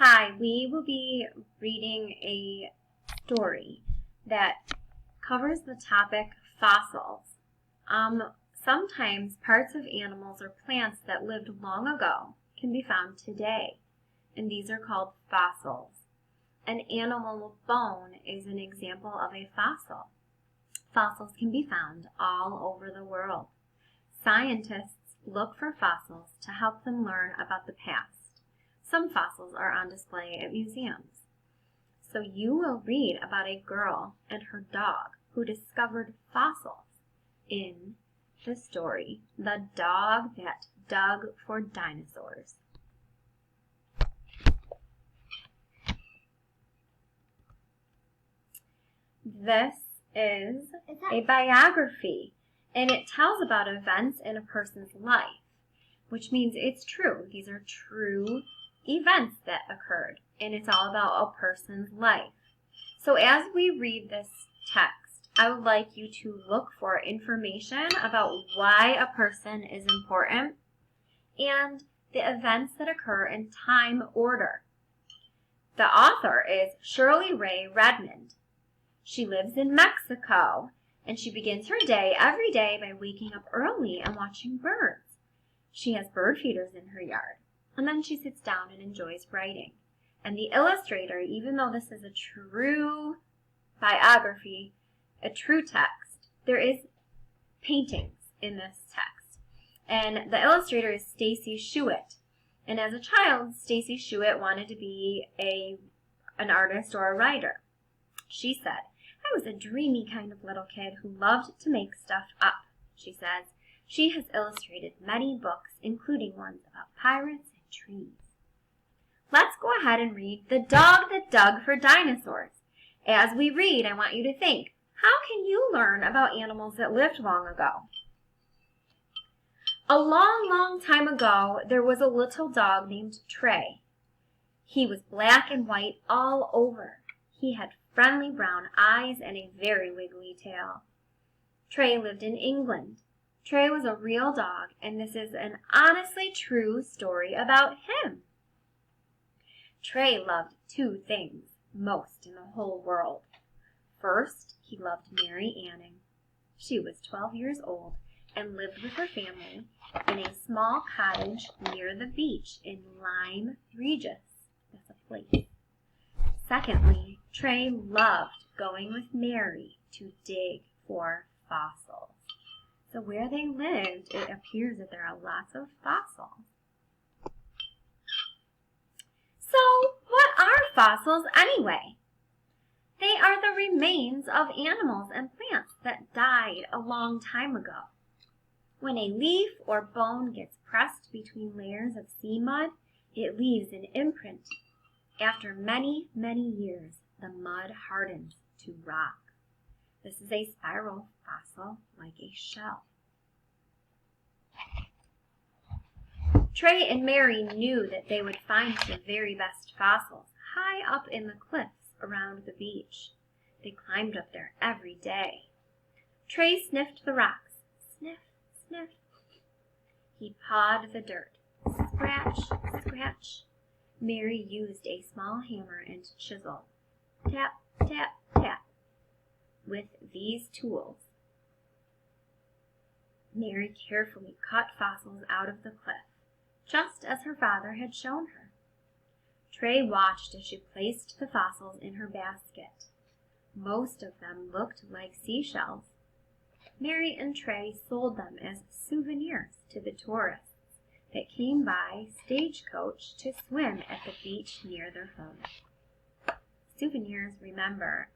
Hi, we will be reading a story that covers the topic fossils. Sometimes parts of animals or plants that lived long ago can be found today, and these are called fossils. An animal bone is an example of a fossil. Fossils can be found all over the world. Scientists look for fossils to help them learn about the past. Some fossils are on display at museums. So you will read about a girl and her dog who discovered fossils in the story, The Dog That Dug for Dinosaurs. This is a biography, and it tells about events in a person's life, which means it's true. These are true events that occurred, and it's all about a person's life. So as we read this text, I would like you to look for information about why a person is important and the events that occur in time order. The author is Shirley Ray Redmond. She lives in Mexico, and she begins her day every day by waking up early and watching birds. She has bird feeders in her yard, and then she sits down and enjoys writing. And the illustrator, even though this is a true biography, a true text, there is paintings in this text. And the illustrator is Stacy Schuett. And as a child, Stacy Schuett wanted to be an artist or a writer. She said, "I was a dreamy kind of little kid who loved to make stuff up," she says. She has illustrated many books, including ones about pirates and trees. Let's go ahead and read The Dog That Dug for Dinosaurs. As we read, I want you to think, how can you learn about animals that lived long ago? A long, long time ago, there was a little dog named Trey. He was black and white all over. He had friendly brown eyes and a very wiggly tail. Trey lived in England. Trey was a real dog, and this is an honestly true story about him. Trey loved two things most in the whole world. First, he loved Mary Anning. She was 12 years old and lived with her family in a small cottage near the beach in Lyme Regis. That's a place. Secondly, Trey loved going with Mary to dig for fossils. So where they lived, it appears that there are lots of fossils. So what are fossils anyway? They are the remains of animals and plants that died a long time ago. When a leaf or bone gets pressed between layers of sea mud, it leaves an imprint. After many, many years, the mud hardens to rock. This is a spiral fossil like a shell. Trey and Mary knew that they would find the very best fossils high up in the cliffs around the beach. They climbed up there every day. Trey sniffed the rocks. Sniff, sniff. He pawed the dirt. Scratch, scratch. Mary used a small hammer and chisel. Tap, tap, tap. With these tools, Mary carefully cut fossils out of the cliff, just as her father had shown her. Trey watched as she placed the fossils in her basket. Most of them looked like seashells. Mary and Trey sold them as souvenirs to the tourists that came by stagecoach to swim at the beach near their home. Souvenirs, remember,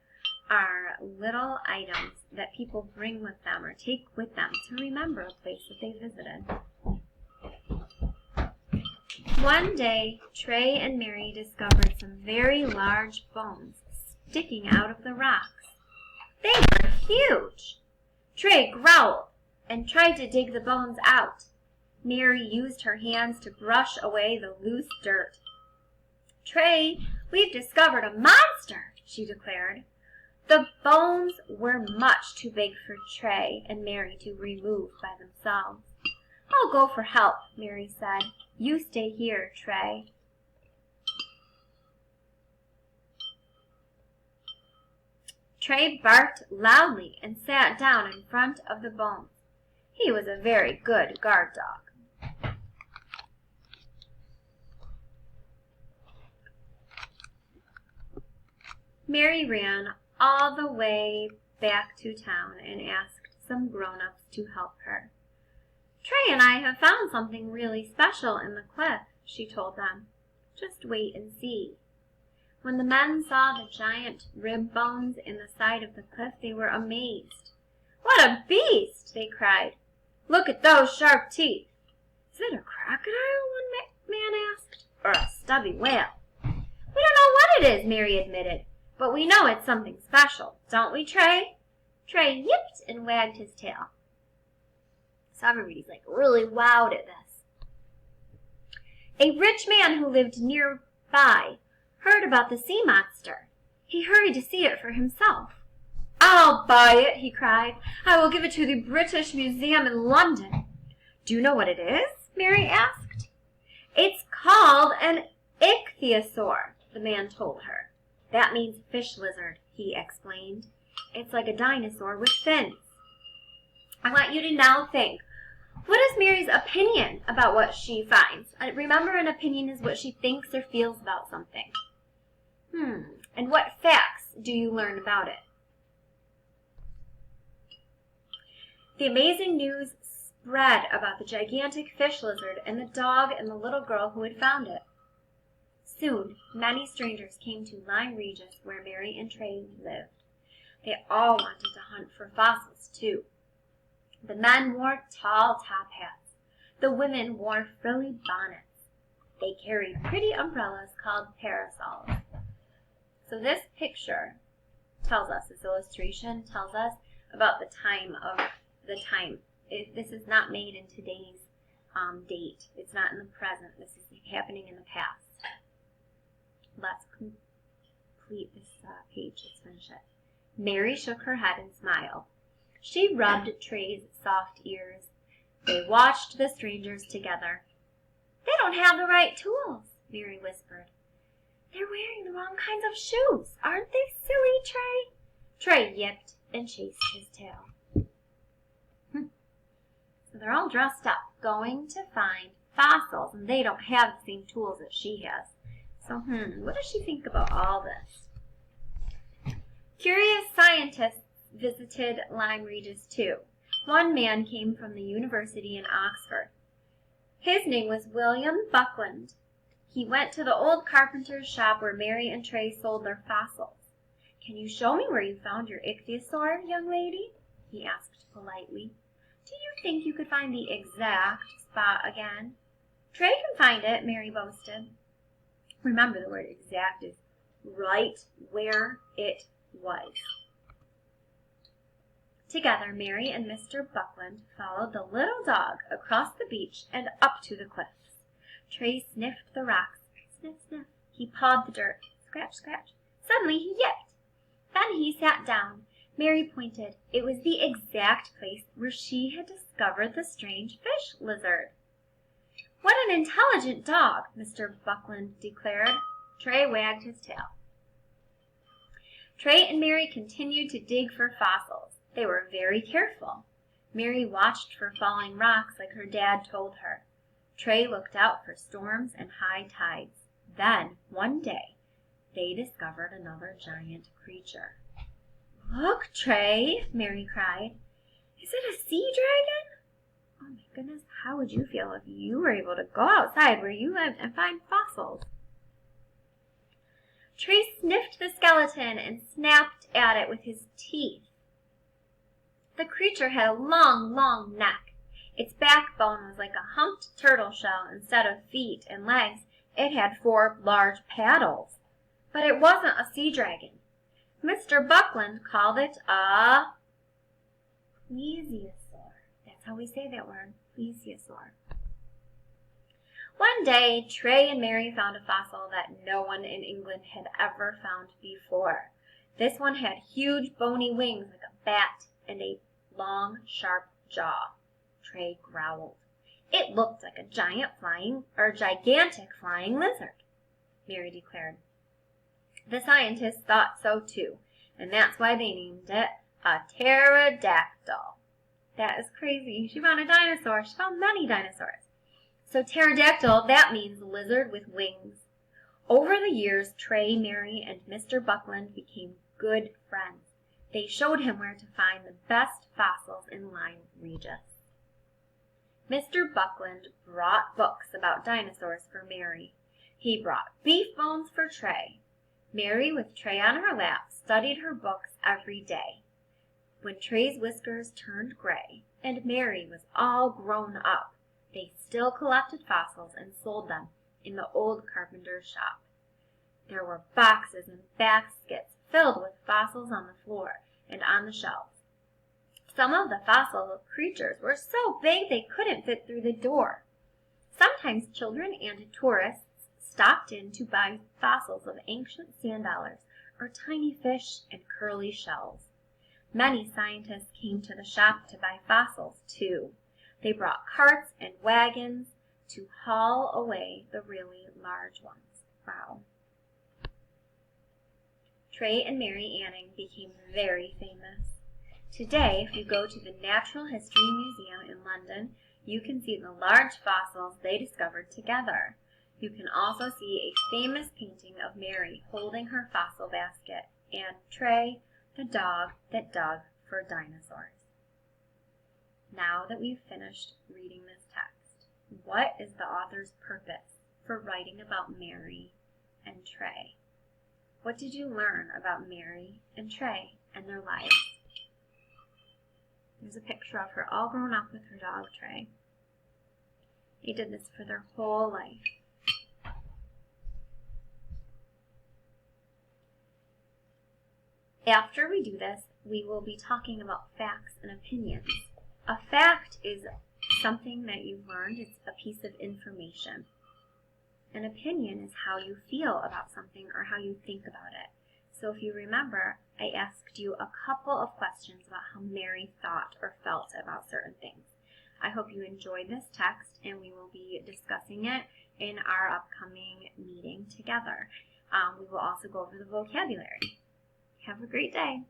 are little items that people bring with them or take with them to remember a place that they visited. One day, Trey and Mary discovered some very large bones sticking out of the rocks. They were huge! Trey growled and tried to dig the bones out. Mary used her hands to brush away the loose dirt. "Trey, we've discovered a monster," she declared. The bones were much too big for Trey and Mary to remove by themselves. "I'll go for help," Mary said. "You stay here, Trey." Trey barked loudly and sat down in front of the bones. He was a very good guard dog. Mary ran all the way back to town and asked some grown-ups to help her. Trey and I have found something really special in the cliff, she told them. Just wait and see. When the men saw the giant rib bones in the side of the cliff, they were amazed. What a beast! They cried. Look at those sharp teeth. Is it a crocodile? One man asked. Or a stubby whale? We don't know what it is, Mary admitted. But we know it's something special, don't we, Trey? Trey yipped and wagged his tail. So everybody's like really wowed at this. A rich man who lived nearby heard about the sea monster. He hurried to see it for himself. I'll buy it, he cried. I will give it to the British Museum in London. Do you know what it is? Mary asked. It's called an ichthyosaur, the man told her. That means fish lizard, he explained. It's like a dinosaur with fins. I want you to now think, what is Mary's opinion about what she finds? Remember, an opinion is what she thinks or feels about something. And what facts do you learn about it? The amazing news spread about the gigantic fish lizard and the dog and the little girl who had found it. Soon, many strangers came to Lyme Regis, where Mary and Trey lived. They all wanted to hunt for fossils, too. The men wore tall top hats. The women wore frilly bonnets. They carried pretty umbrellas called parasols. So this picture tells us, this illustration tells us about the time. This is not made in today's date. It's not in the present. This is happening in the past. Let's complete this page. Let's finish it. Mary shook her head and smiled. She rubbed Trey's soft ears. They watched the strangers together. They don't have the right tools, Mary whispered. They're wearing the wrong kinds of shoes. Aren't they silly, Trey? Trey yipped and chased his tail. So they're all dressed up, going to find fossils, and they don't have the same tools that she has. So, what does she think about all this? Curious scientists visited Lyme Regis too. One man came from the university in Oxford. His name was William Buckland. He went to the old carpenter's shop where Mary and Trey sold their fossils. Can you show me where you found your ichthyosaur, young lady? He asked politely. Do you think you could find the exact spot again? Trey can find it, Mary boasted. Remember, the word exact is right where it was. Together, Mary and Mr. Buckland followed the little dog across the beach and up to the cliffs. Trey sniffed the rocks. Sniff, sniff. He pawed the dirt. Scratch, scratch. Suddenly he yipped. Then he sat down. Mary pointed. It was the exact place where she had discovered the strange fish lizard. What an intelligent dog, Mr. Buckland declared. Trey wagged his tail. Trey and Mary continued to dig for fossils. They were very careful. Mary watched for falling rocks like her dad told her. Trey looked out for storms and high tides. Then, one day, they discovered another giant creature. Look, Trey, Mary cried. Is it a sea dragon? Oh my goodness, how would you feel if you were able to go outside where you lived and find fossils? Trey sniffed the skeleton and snapped at it with his teeth. The creature had a long, long neck. Its backbone was like a humped turtle shell. Instead of feet and legs, it had 4 large paddles. But it wasn't a sea dragon. Mr. Buckland called it a plesiosaur. That's how we say that word, plesiosaur. One day, Trey and Mary found a fossil that no one in England had ever found before. This one had huge bony wings like a bat and a long, sharp jaw. Trey growled. It looked like a gigantic flying lizard, Mary declared. The scientists thought so too, and that's why they named it a pterodactyl. That is crazy. She found a dinosaur. She found many dinosaurs. So pterodactyl, that means lizard with wings. Over the years, Trey, Mary, and Mr. Buckland became good friends. They showed him where to find the best fossils in Lyme Regis. Mr. Buckland brought books about dinosaurs for Mary. He brought beef bones for Trey. Mary, with Trey on her lap, studied her books every day. When Trey's whiskers turned gray and Mary was all grown up, they still collected fossils and sold them in the old carpenter's shop. There were boxes and baskets filled with fossils on the floor and on the shelves. Some of the fossil creatures were so big they couldn't fit through the door. Sometimes children and tourists stopped in to buy fossils of ancient sand dollars or tiny fish and curly shells. Many scientists came to the shop to buy fossils too. They brought carts and wagons to haul away the really large ones. Wow. Trey and Mary Anning became very famous. Today, if you go to the Natural History Museum in London, you can see the large fossils they discovered together. You can also see a famous painting of Mary holding her fossil basket and Trey, the dog that dug for dinosaurs. Now that we've finished reading this text, what is the author's purpose for writing about Mary and Trey? What did you learn about Mary and Trey and their lives? There's a picture of her all grown up with her dog, Trey. They did this for their whole life. After we do this, we will be talking about facts and opinions. A fact is something that you've learned. It's a piece of information. An opinion is how you feel about something or how you think about it. So if you remember, I asked you a couple of questions about how Mary thought or felt about certain things. I hope you enjoyed this text, and we will be discussing it in our upcoming meeting together. We will also go over the vocabulary. Have a great day.